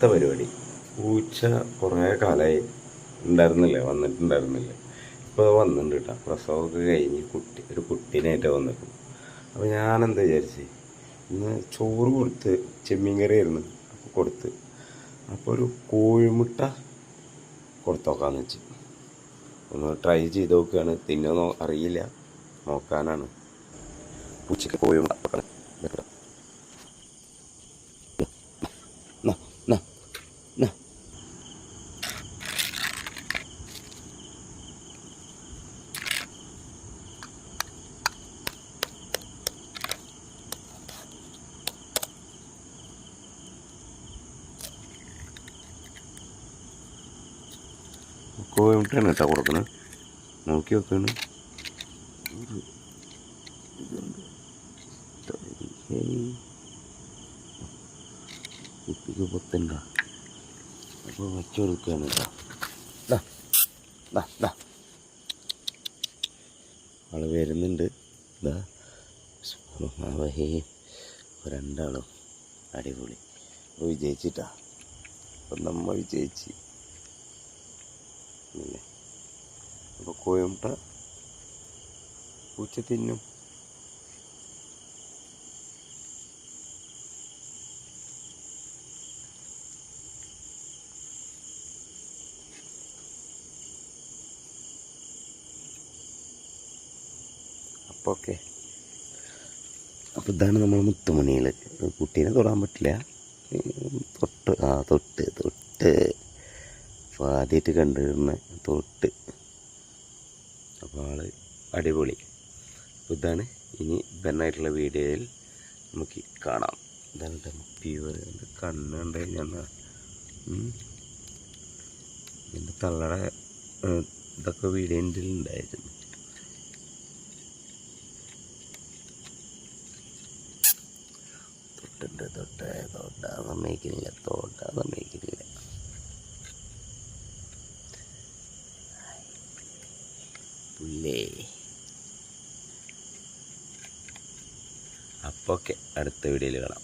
പരിപാടി. പൂച്ച കുറേ കാലമായി വന്നിട്ടുണ്ടായിരുന്നില്ല. ഇപ്പോൾ വന്നിട്ടുണ്ട് കേട്ടോ. പ്രസവമൊക്കെ കഴിഞ്ഞ് ഒരു കുട്ടീനായിട്ട് വന്നിട്ടുണ്ട്. അപ്പോൾ ഞാനെന്താ വിചാരിച്ച് ഇന്ന് ചോറ് കൊടുത്ത് ചെമ്മീൻ കറിയായിരുന്നു അപ്പോൾ കൊടുത്ത്. അപ്പോൾ ഒരു കോഴിമുട്ട കൊടുത്തു നോക്കാമെന്ന് വെച്ച് ഒന്ന് ട്രൈ ചെയ്ത് നോക്കുകയാണ്. തിന്നോ അറിയില്ല, നോക്കാനാണ്. പൂച്ചയ്ക്ക് കോഴിമുട്ട കോഴിമുട്ടയാണ് കേട്ടോ കൊടുക്കണത്. നോക്കി വെക്കാണ്. കുട്ടിക്ക് പൊത്തണ്ട അപ്പോൾ വച്ചു കൊടുക്കുകയാണ് കേട്ടോ. ആള് വരുന്നുണ്ട്. രണ്ടാളും അടിപൊളി വിജയിച്ചിട്ടാ. അപ്പം നമ്മൾ വിജയിച്ച് അല്ലേ. അപ്പോൾ കോഴിമുട്ട പൂച്ച തിന്നും. അപ്പോൾ ഓക്കെ. അപ്പോൾ ഇതാണ് നമ്മൾ മുത്തുമണികൾ. കുട്ടീനെ തൊടാൻ പറ്റില്ല. തൊട്ട് അപ്പോൾ ആദ്യമായിട്ട് കണ്ടുവരുന്ന തൊട്ട്. അപ്പോൾ ആള് അടിപൊളി. അപ്പോൾ ഇതാണ് ഇനി ഇതന്നായിട്ടുള്ള വീഡിയോയിൽ നമുക്ക് കാണാം. ഇതാണ് പ്യൂർ. എൻ്റെ കണ്ണ് കണ്ട് കഴിഞ്ഞാൽ എൻ്റെ തള്ളയുടെ ഇതൊക്കെ വീഡിയോൻ്റെ ഉണ്ടായിരുന്നു. തൊട്ടാൻ സമ്മതിക്കുന്നില്ല. പുല്ലേ. അപ്പോൾ ഓക്കെ, അടുത്ത വീഡിയോയിൽ കാണാം.